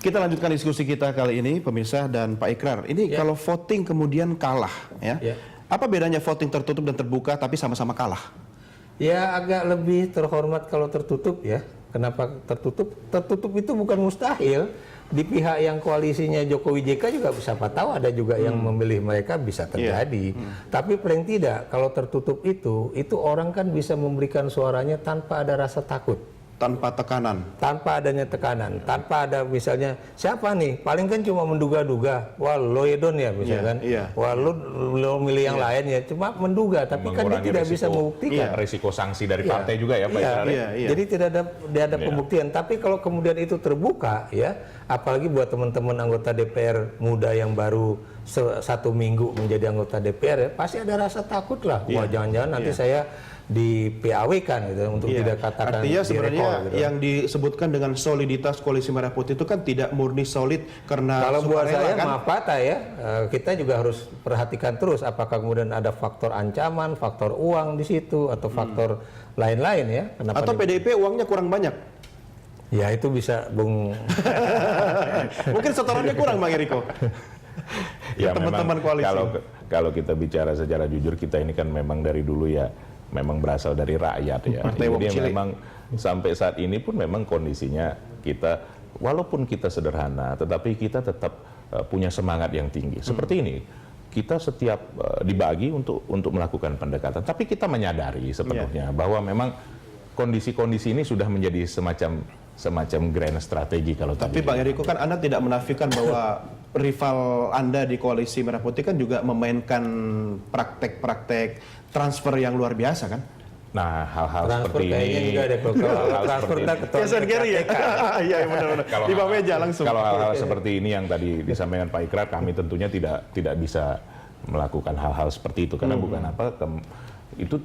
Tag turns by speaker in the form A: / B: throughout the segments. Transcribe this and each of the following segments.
A: Kita lanjutkan diskusi kita kali ini, pemirsa dan Pak Ikrar. Ini kalau voting kemudian kalah, ya. Apa bedanya voting tertutup dan terbuka tapi sama-sama kalah?
B: Ya agak lebih terhormat kalau tertutup ya. Kenapa tertutup? Tertutup itu bukan mustahil. Di pihak yang koalisinya Jokowi JK juga siapa tahu ada juga yang memilih mereka, bisa terjadi. Tapi paling tidak kalau tertutup itu orang kan bisa memberikan suaranya tanpa ada rasa takut.
A: Tanpa tekanan.
B: Tanpa adanya tekanan, tanpa ada misalnya siapa nih, paling kan cuma menduga-duga, wah lo Edon ya misalkan, wah lo milih yang lain ya, cuma menduga, tapi kan dia tidak bisa membuktikan.
C: Risiko sanksi dari partai juga ya Pak Ikrar.
B: Jadi tidak ada pembuktian, tapi kalau kemudian itu terbuka ya, apalagi buat teman-teman anggota DPR muda yang baru 1 minggu menjadi anggota DPR ya, pasti ada rasa takut lah, wah jangan-jangan nanti saya di PAW kan gitu untuk tidak katakan.
A: Artinya sebenarnya gitu. Yang disebutkan dengan soliditas Koalisi Merah Putih itu kan tidak murni solid karena
B: kalau buat saya
A: kan?
B: maaf kata ya, kita juga harus perhatikan terus apakah kemudian ada faktor ancaman, faktor uang di situ atau faktor lain-lain ya. Kenapa
A: atau PDIP uangnya kurang banyak?
B: Ya itu bisa Bung.
A: Mungkin setorannya kurang Bang Eriko.
C: Ya
A: teman-teman koalisi.
C: Kalau kita bicara secara jujur, kita ini kan memang dari dulu ya memang berasal dari rakyat ya. Jadi memang sampai saat ini pun memang kondisinya kita, walaupun kita sederhana, tetapi kita tetap punya semangat yang tinggi. Seperti ini, kita setiap dibagi untuk melakukan pendekatan. Tapi kita menyadari sepenuhnya bahwa memang kondisi-kondisi ini sudah menjadi semacam grand strategi kalau
A: tapi Bang Eriko kan Anda tidak menafikan bahwa rival Anda di Koalisi Merah Putih kan juga memainkan praktek-praktek transfer yang luar biasa kan?
C: Nah, hal-hal
B: transfer
C: seperti ini
B: juga ada transfer
A: ya. Iya benar-benar. Di bawah meja langsung.
C: Kalau hal-hal seperti ini yang tadi disampaikan Pak Ikrar, kami tentunya tidak bisa melakukan hal-hal seperti itu karena bukan itu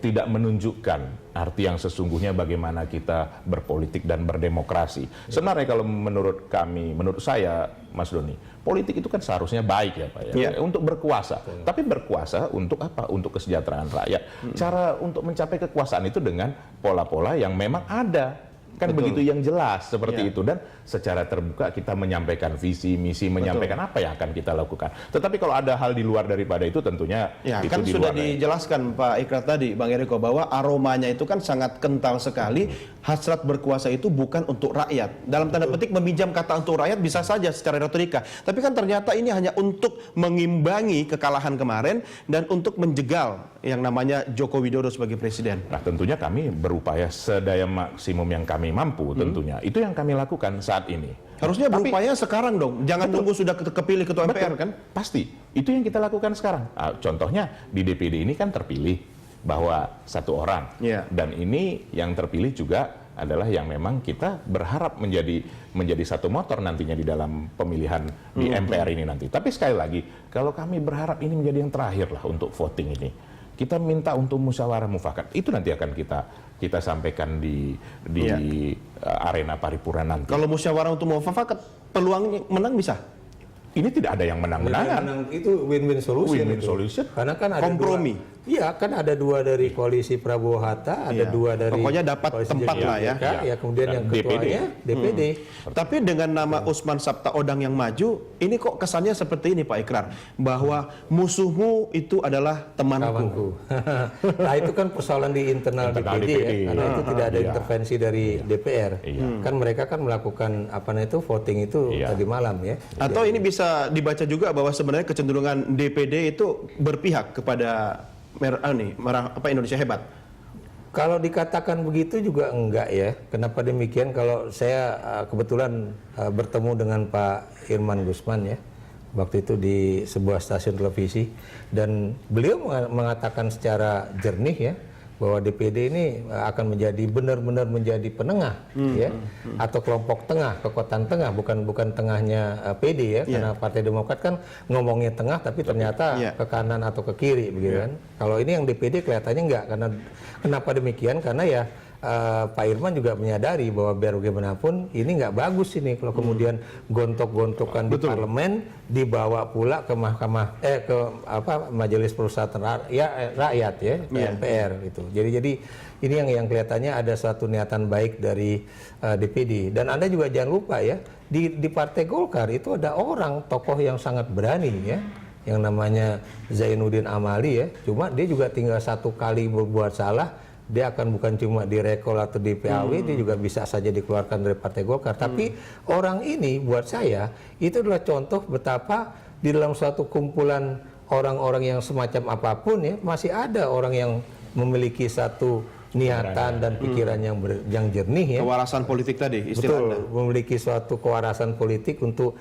C: tidak menunjukkan arti yang sesungguhnya bagaimana kita berpolitik dan berdemokrasi. Sebenarnya kalau menurut kami, menurut saya, Mas Doni, politik itu kan seharusnya baik ya Pak ya, untuk berkuasa. Tapi berkuasa untuk apa? Untuk kesejahteraan rakyat. Cara untuk mencapai kekuasaan itu dengan pola-pola yang memang ada. Kan begitu yang jelas seperti itu, dan secara terbuka kita menyampaikan visi misi, menyampaikan apa yang akan kita lakukan. Tetapi kalau ada hal di luar daripada itu tentunya itu
A: kan
C: di
A: sudah
C: luar
A: dijelaskan Pak Ikrar tadi Bang Eriko bahwa aromanya itu kan sangat kental sekali. Hasrat berkuasa itu bukan untuk rakyat. Dalam tanda petik meminjam kata untuk rakyat bisa saja secara retorika, tapi kan ternyata ini hanya untuk mengimbangi kekalahan kemarin dan untuk menjegal yang namanya Joko Widodo sebagai presiden.
C: Nah tentunya kami berupaya sedaya maksimum yang kami mampu tentunya. Itu yang kami lakukan saat ini.
A: Harusnya berupaya sekarang dong, jangan tunggu sudah kepilih ketua MPR kan?
C: Pasti, itu yang kita lakukan sekarang. Contohnya di DPD ini kan terpilih bahwa 1 orang. Dan ini yang terpilih juga adalah yang memang kita berharap menjadi satu motor nantinya di dalam pemilihan di MPR ini nanti. Tapi sekali lagi, kalau kami berharap ini menjadi yang terakhir lah untuk voting ini. Kita minta untuk musyawarah mufakat. Itu nanti akan kita sampaikan di arena paripurna nanti.
A: Kalau musyawarah untuk mufakat, peluang menang bisa?
C: Ini tidak ada yang menang-menangan.
B: Itu win-win solution.
C: Win-win solution.
B: Karena kan ada
A: kompromi.
B: Iya, kan ada 2 dari koalisi Prabowo Hatta, ada 2 dari
A: pokoknya dapat tempat lah ya.
B: Ya, kemudian yang ketuanya DPD.
A: Tapi dengan nama Usman Sabta Odang yang maju, ini kok kesannya seperti ini Pak Ikrar, bahwa musuhmu itu adalah temanku.
B: Nah, itu kan persoalan di internal DPD ya, karena itu tidak ada intervensi dari DPR. Kan mereka kan melakukan voting itu tadi malam ya.
A: Atau ini bisa dibaca juga bahwa sebenarnya kecenderungan DPD itu berpihak kepada Indonesia Hebat.
B: Kalau dikatakan begitu juga enggak ya. Kenapa demikian? Kalau saya kebetulan bertemu dengan Pak Irman Gusman ya, waktu itu di sebuah stasiun televisi, dan beliau mengatakan secara jernih ya bahwa DPD ini akan menjadi benar-benar menjadi penengah ya, atau kelompok tengah, kekuatan tengah, bukan tengahnya PD ya, karena Partai Demokrat kan ngomongnya tengah tapi ternyata ke kanan atau ke kiri begitu kan. Kalau ini yang DPD kelihatannya enggak, karena kenapa demikian? Karena ya Pak Irman juga menyadari bahwa biar bagaimanapun ini nggak bagus ini kalau kemudian gontok-gontokan di parlemen dibawa pula ke mahkamah ke Majelis Permusyawaratan Rakyat ya, MPR gitu. Jadi ini yang kelihatannya ada suatu niatan baik dari DPD. Dan Anda juga jangan lupa ya, di Partai Golkar itu ada orang tokoh yang sangat berani ya, yang namanya Zainuddin Amali ya. Cuma dia juga tinggal satu kali berbuat salah, dia akan bukan cuma direkol atau di PAW, dia juga bisa saja dikeluarkan dari Partai Golkar. Tapi orang ini buat saya itu adalah contoh betapa di dalam suatu kumpulan orang-orang yang semacam apapun ya, masih ada orang yang memiliki satu niatan dan pikiran yang jernih ya.
A: Kewarasan politik tadi istilah Anda.
B: Memiliki suatu kewarasan politik untuk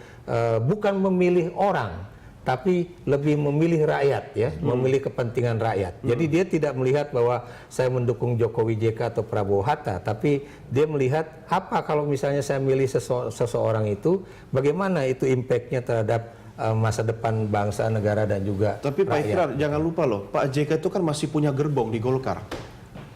B: bukan memilih orang, tapi lebih memilih rakyat ya, memilih kepentingan rakyat. Jadi dia tidak melihat bahwa saya mendukung Jokowi JK atau Prabowo Hatta, tapi dia melihat apa kalau misalnya saya milih seseorang itu, bagaimana itu impact-nya terhadap masa depan bangsa, negara dan juga
A: Tapi Pak
B: rakyat.
A: Ikrar, jangan lupa loh, Pak JK itu kan masih punya gerbong di Golkar.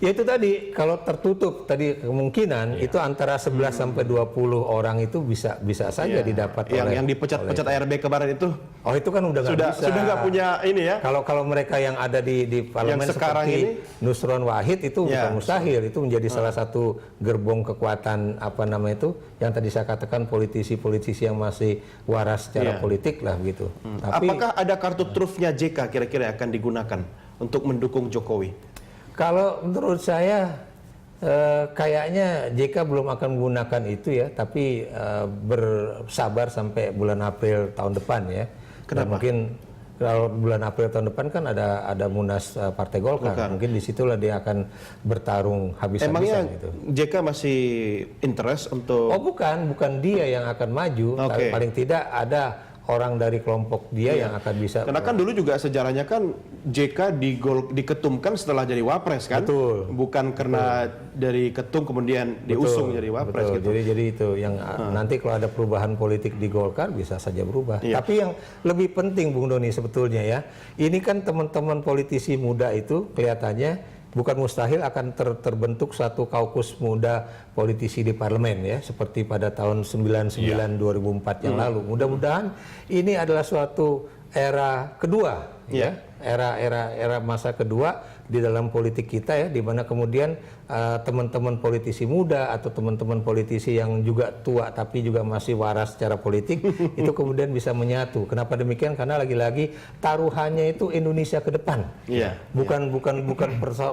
B: Ya itu tadi, kalau tertutup tadi kemungkinan itu antara 11 sampai 20 orang itu bisa saja didapat oleh
A: yang dipecat-pecat ARB kemarin itu.
B: Oh itu kan udah nggak bisa.
A: Sudah nggak punya ini ya.
B: Kalau mereka yang ada di parlemen
A: Yang sekarang
B: seperti
A: ini,
B: Nusron Wahid itu bukan mustahil, itu menjadi salah satu gerbong kekuatan apa namanya itu yang tadi saya katakan politisi-politisi yang masih waras secara politik lah begitu. Tapi
A: apakah ada kartu trufnya JK kira-kira yang akan digunakan untuk mendukung Jokowi?
B: kalau menurut saya kayaknya JK belum akan menggunakan itu ya, tapi bersabar sampai bulan April tahun depan ya. Dan mungkin kalau bulan April tahun depan kan ada Munas Partai Golkar. Mungkin disitulah dia akan bertarung habis-habisan
A: Emangnya
B: gitu.
A: JK masih interest untuk...
B: Oh bukan dia yang akan maju. Paling tidak ada orang dari kelompok dia yang akan bisa.
A: Karena kan dulu juga sejarahnya kan JK diketumkan setelah jadi wapres kan?
B: Betul.
A: Bukan karena dari ketum kemudian diusung jadi wapres gitu.
B: Jadi itu yang nanti kalau ada perubahan politik di Golkar bisa saja berubah. Tapi yang lebih penting Bung Doni sebetulnya ya, ini kan teman-teman politisi muda itu kelihatannya bukan mustahil akan terbentuk satu kaukus muda politisi di parlemen ya, seperti pada tahun 99 2004 yang lalu. Mudah-mudahan ini adalah suatu era kedua ya, era masa kedua di dalam politik kita ya, di mana kemudian teman-teman politisi muda atau teman-teman politisi yang juga tua tapi juga masih waras secara politik itu kemudian bisa menyatu. Kenapa demikian? Karena lagi-lagi taruhannya itu Indonesia ke depan. Bukan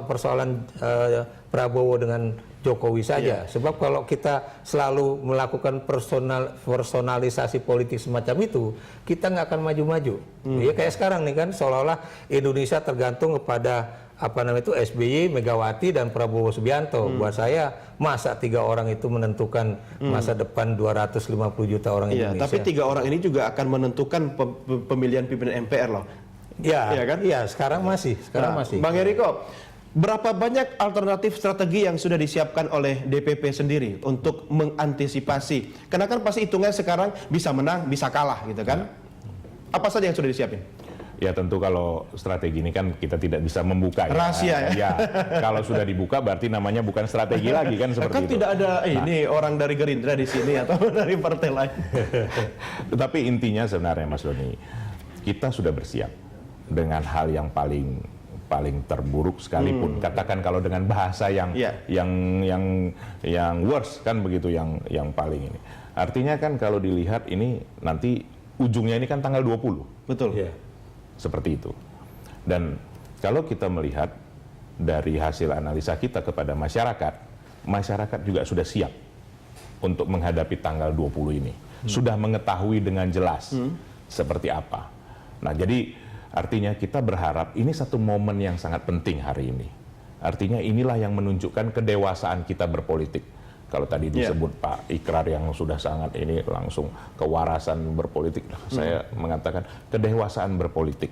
B: persoalan Prabowo dengan Jokowi saja. Sebab kalau kita selalu melakukan personalisasi politik semacam itu, kita nggak akan maju-maju. Ya kayak sekarang nih kan, seolah-olah Indonesia tergantung kepada apa namanya itu SBY, Megawati dan Prabowo Subianto. Buat saya masa 3 orang itu menentukan masa depan 250 juta orang Indonesia.
A: Tapi 3 orang ini juga akan menentukan pemilihan pimpinan MPR loh.
B: Iya kan? Iya, sekarang masih.
A: Bang Eriko, berapa banyak alternatif strategi yang sudah disiapkan oleh DPP sendiri untuk mengantisipasi? Karena kan pasti hitungannya sekarang bisa menang, bisa kalah gitu kan? Apa saja yang sudah disiapin?
C: Ya tentu kalau strategi ini kan kita tidak bisa membuka
A: rahasia ya.
C: Kalau sudah dibuka berarti namanya bukan strategi lagi kan seperti
A: kan
C: itu.
A: Tidak ada ini orang dari Gerindra di sini atau dari partai lain.
C: Tetapi intinya sebenarnya Mas Doni, kita sudah bersiap dengan hal yang paling terburuk sekalipun. Katakan kalau dengan bahasa yang worst kan begitu, yang paling ini. Artinya kan kalau dilihat ini nanti ujungnya ini kan tanggal 20.
A: Betul.
C: Seperti itu. Dan kalau kita melihat dari hasil analisa kita kepada masyarakat juga sudah siap untuk menghadapi tanggal 20 ini. Sudah mengetahui dengan jelas seperti apa. Nah, jadi artinya kita berharap ini satu momen yang sangat penting hari ini. Artinya inilah yang menunjukkan kedewasaan kita berpolitik. Kalau tadi disebut Pak Ikrar yang sudah sangat ini langsung kewarasan berpolitik, saya mengatakan kedewasaan berpolitik.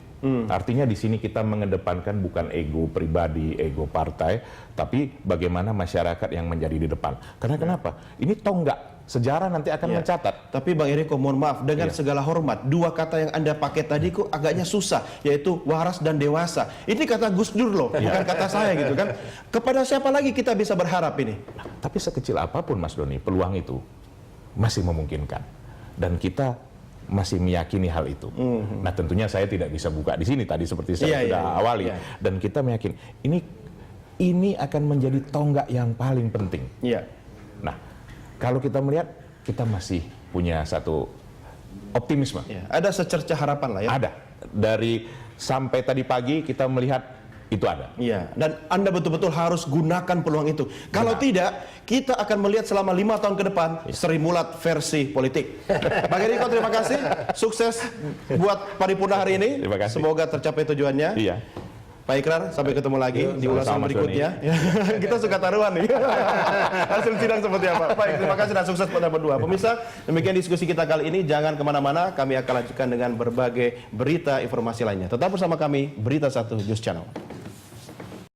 C: Artinya di sini kita mengedepankan bukan ego pribadi, ego partai, tapi bagaimana masyarakat yang menjadi di depan. Karena kenapa? Ini tonggak sejarah nanti akan mencatat.
A: Tapi Bang Eriko, mohon maaf, dengan segala hormat, dua kata yang Anda pakai tadi kok agaknya susah, yaitu waras dan dewasa. Ini kata Gus Dur loh, bukan kata saya gitu kan. Kepada siapa lagi kita bisa berharap ini?
C: Tapi sekecil apapun Mas Doni, peluang itu masih memungkinkan. Dan kita masih meyakini hal itu. Nah tentunya saya tidak bisa buka di sini tadi seperti saya sudah awali. Dan kita meyakini ini akan menjadi tonggak yang paling penting.
A: Iya.
C: Nah kalau kita melihat kita masih punya satu optimisme.
A: Ya, ada secerca harapan lah ya.
C: Ada. Dari sampai tadi pagi kita melihat itu ada.
A: Iya, dan Anda betul-betul harus gunakan peluang itu. Kalau tidak, kita akan melihat selama 5 tahun ke depan Sri Mulat versi politik. Bang Eriko, terima kasih. Sukses buat paripurna hari ini.
C: Terima kasih.
A: Semoga tercapai tujuannya.
C: Iya.
A: Pak Ikrar, sampai ketemu lagi di ulasan
C: sama-sama, Mas
A: berikutnya. Kita suka taruhan nih. Hasil sidang seperti apa. Baik, terima kasih dan sukses pada berdua. Pemirsa, demikian diskusi kita kali ini. Jangan kemana-mana, kami akan lanjutkan dengan berbagai berita informasi lainnya. Tetap bersama kami, Berita 1 News Channel.